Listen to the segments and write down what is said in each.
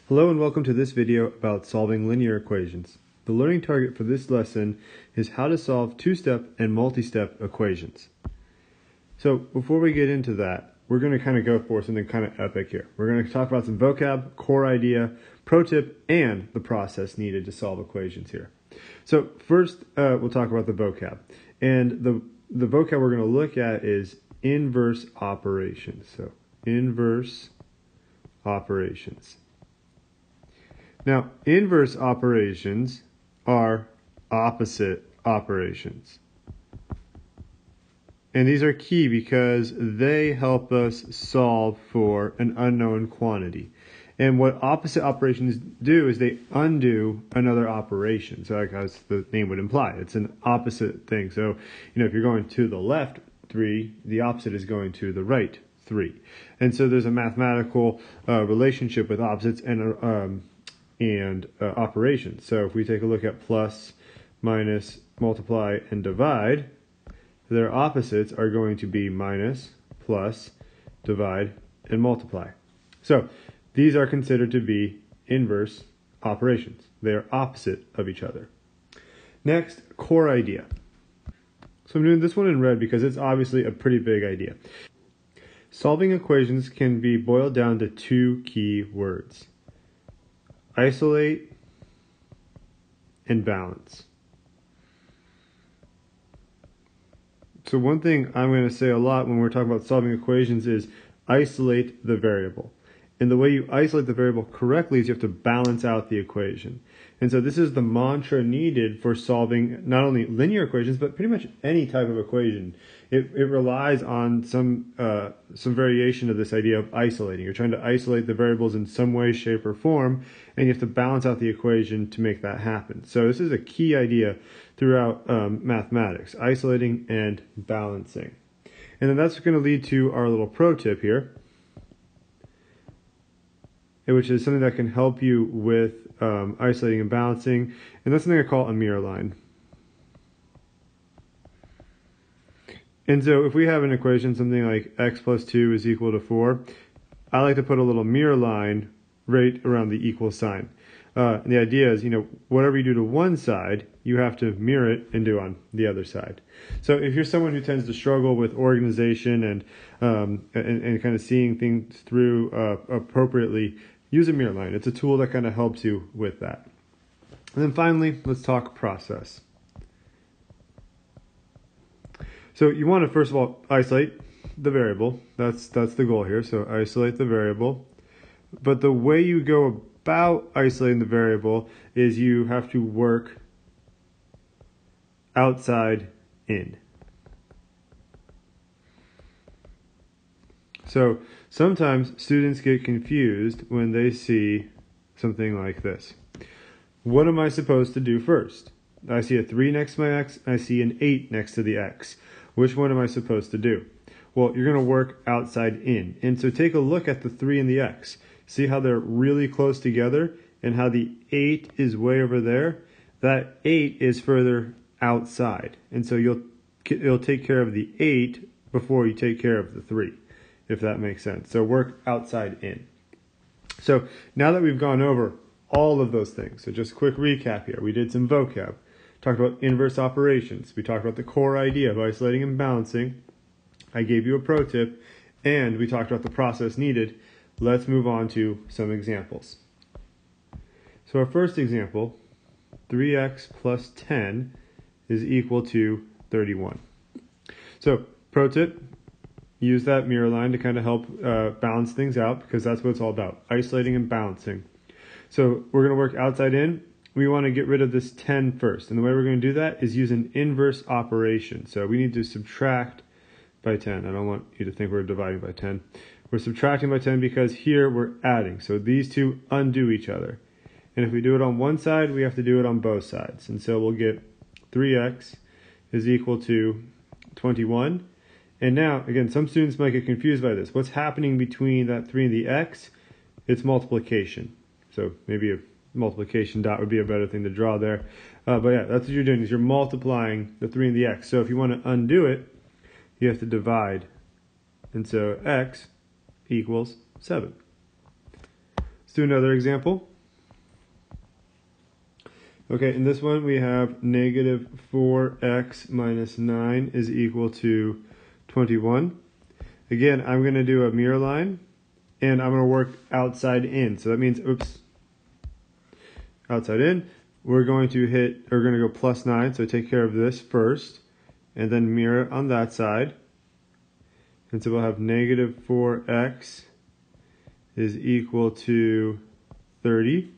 Hello and welcome to this video about solving linear equations. The learning target for this lesson is how to solve two-step and multi-step equations. So before we get into that, we're going to kind of go for something kind of epic here. We're going to talk about some vocab, core idea, pro tip, and the process needed to solve equations here. So first we'll talk about the vocab. And the vocab we're going to look at is inverse operations. So inverse operations. Now, inverse operations are opposite operations. And these are key because they help us solve for an unknown quantity. And what opposite operations do is they undo another operation. So like as the name would imply, it's an opposite thing. So, if you're going to the left 3, the opposite is going to the right 3. And so there's a mathematical relationship with opposites and operations. So if we take a look at plus, minus, multiply, and divide, their opposites are going to be minus, plus, divide, and multiply. So these are considered to be inverse operations. They are opposite of each other. Next, core idea. So I'm doing this one in red because it's obviously a pretty big idea. Solving equations can be boiled down to 2 key words: isolate and balance. So one thing I'm going to say a lot when we're talking about solving equations is isolate the variable. And the way you isolate the variable correctly is you have to balance out the equation. And so this is the mantra needed for solving not only linear equations, but pretty much any type of equation. It relies on some variation of this idea of isolating. You're trying to isolate the variables in some way, shape, or form, and you have to balance out the equation to make that happen. So this is a key idea throughout mathematics, isolating and balancing. And then that's going to lead to our little pro tip here, which is something that can help you with isolating and balancing, and that's something I call a mirror line. And so if we have an equation, something like x plus 2 is equal to 4, I like to put a little mirror line right around the equal sign. And the idea is, whatever you do to one side, you have to mirror it and do on the other side. So if you're someone who tends to struggle with organization and kind of seeing things through appropriately, use a mirror line. It's a tool that kind of helps you with that. And then finally, let's talk process. So you want to first of all isolate the variable. That's the goal here. So isolate the variable. But the way you go about isolating the variable is you have to work outside in. So sometimes students get confused when they see something like this. What am I supposed to do first? I see a 3 next to my x, I see an 8 next to the x. Which one am I supposed to do? Well, you're going to work outside in. And so take a look at the 3 and the x. See how they're really close together and how the 8 is way over there? That 8 is further outside. And so you'll take care of the 8 before you take care of the 3, if that makes sense. So work outside in. So now that we've gone over all of those things, so just a quick recap here. We did some vocab. Talked about inverse operations. We talked about the core idea of isolating and balancing. I gave you a pro tip, and we talked about the process needed. Let's move on to some examples. So our first example, 3x plus 10 is equal to 31. So pro tip, use that mirror line to kind of help balance things out, because that's what it's all about, isolating and balancing. So we're going to work outside in. We want to get rid of this 10 first. And the way we're going to do that is use an inverse operation. So we need to subtract by 10. I don't want you to think we're dividing by 10. We're subtracting by 10 because here we're adding. So these two undo each other. And if we do it on one side, we have to do it on both sides. And so we'll get 3x is equal to 21. And now, again, some students might get confused by this. What's happening between that 3 and the x? It's multiplication. So maybe a multiplication dot would be a better thing to draw there. But yeah, that's what you're doing, is you're multiplying the 3 and the x. So if you want to undo it, you have to divide. And so x equals 7. Let's do another example. Okay, in this one we have negative 4x minus 9 is equal to 21. Again, I'm going to do a mirror line, and I'm going to work outside in. So that means, outside in. We're going to go plus 9, so take care of this first, and then mirror on that side. And so we'll have negative 4x is equal to 30.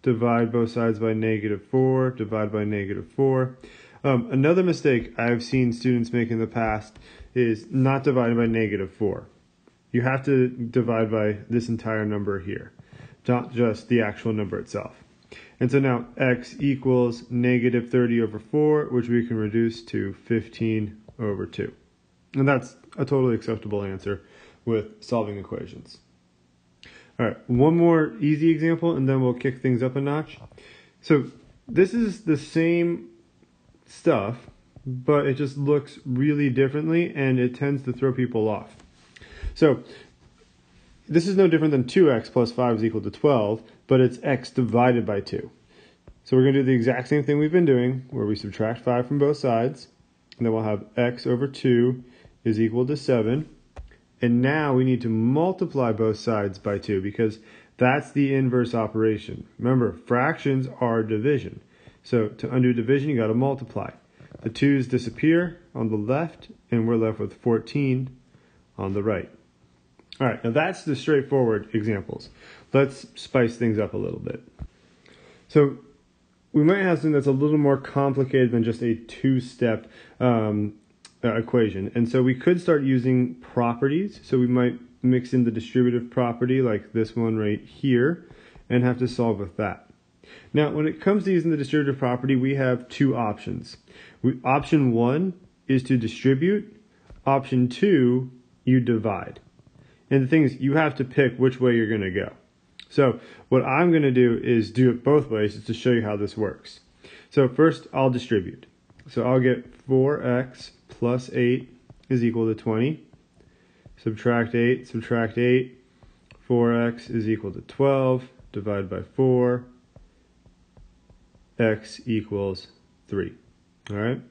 Divide both sides by negative 4, divide by negative 4. Another mistake I've seen students make in the past is not dividing by negative 4. You have to divide by this entire number here, not just the actual number itself. And so now x equals negative 30 over 4, which we can reduce to 15 over 2. And that's a totally acceptable answer with solving equations. All right, one more easy example, and then we'll kick things up a notch. So this is the same stuff, but it just looks really differently, and it tends to throw people off. So this is no different than 2x plus 5 is equal to 12, but it's x divided by 2. So we're going to do the exact same thing we've been doing, where we subtract 5 from both sides, and then we'll have x over 2 is equal to 7. And now we need to multiply both sides by 2 because that's the inverse operation. Remember, fractions are division. So to undo division, you got to multiply. The 2's disappear on the left, and we're left with 14 on the right. All right, now that's the straightforward examples. Let's spice things up a little bit. So we might have something that's a little more complicated than just a two-step equation. And so we could start using properties. So we might mix in the distributive property like this one right here and have to solve with that. Now, when it comes to using the distributive property, we have two options. Option 1 is to distribute. Option 2, you divide. And the thing is, you have to pick which way you're going to go. So what I'm going to do is do it both ways just to show you how this works. So first, I'll distribute. So I'll get 4x plus 8 is equal to 20. Subtract 8, 4x is equal to 12. Divide by 4. X equals 3. All right.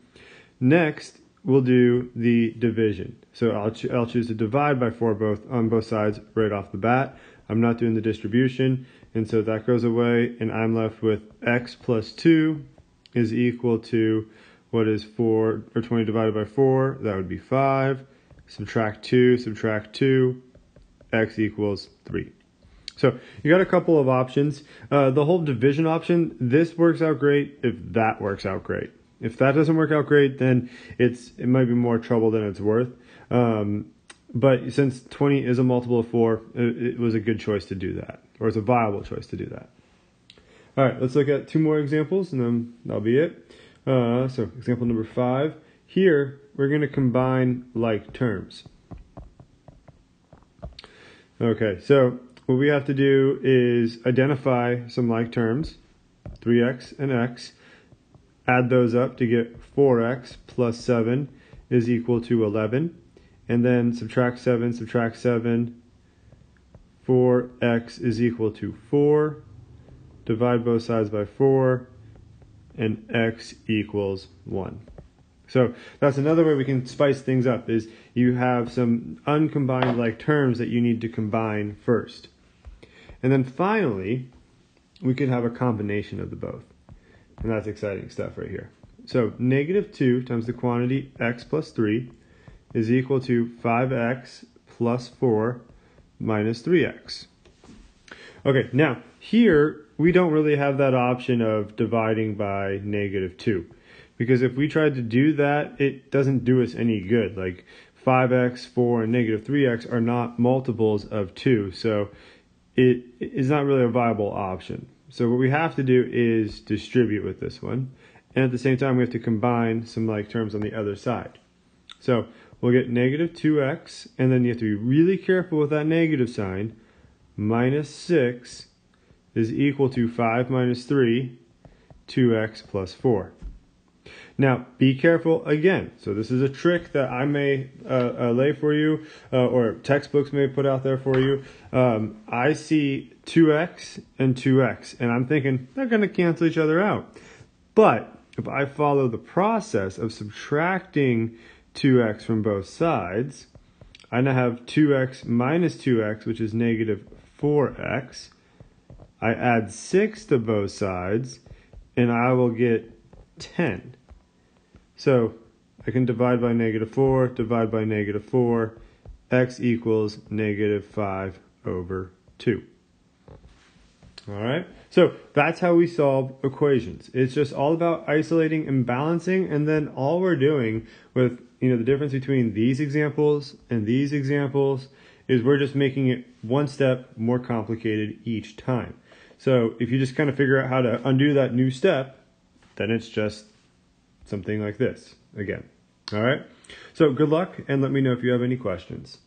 Next, we'll do the division. So I'll choose to divide by 4 on both sides right off the bat. I'm not doing the distribution, and so that goes away, and I'm left with x plus 2 is equal to what is 20 divided by 4? That would be 5. Subtract 2, x equals 3. So you got a couple of options. The whole division option, this works out great if that works out great. If that doesn't work out great, then it might be more trouble than it's worth. But since 20 is a multiple of 4, it was a good choice to do that, or it's a viable choice to do that. All right, let's look at 2 more examples, and then that'll be it. So example number 5. Here, we're going to combine like terms. Okay, so what we have to do is identify some like terms, 3x and x, add those up to get 4x plus 7 is equal to 11, and then subtract 7, 4x is equal to 4, divide both sides by 4, and x equals 1. So that's another way we can spice things up, is you have some uncombined like terms that you need to combine first. And then finally, we could have a combination of the both. And that's exciting stuff right here. So negative 2 times the quantity x plus 3 is equal to 5x plus 4 minus 3x. Okay, now here we don't really have that option of dividing by negative 2. Because if we tried to do that, it doesn't do us any good. Like 5x, 4, and negative 3x are not multiples of 2. So it is not really a viable option. So what we have to do is distribute with this one. And at the same time, we have to combine some like terms on the other side. So we'll get negative 2x, and then you have to be really careful with that negative sign. Minus 6 is equal to 5 minus 3, 2x plus 4. Now, be careful again. So this is a trick that I may lay for you, or textbooks may put out there for you. I see 2x and 2x, and I'm thinking they're going to cancel each other out. But if I follow the process of subtracting 2x from both sides, I now have 2x minus 2x, which is negative 4x. I add 6 to both sides, and I will get 10. So I can divide by negative 4, divide by negative 4, x equals negative 5 over 2. All right, so that's how we solve equations. It's just all about isolating and balancing, and then all we're doing with the difference between these examples and these examples is we're just making it one step more complicated each time. So if you just kind of figure out how to undo that new step, then it's just something like this again. All right, so good luck, and let me know if you have any questions.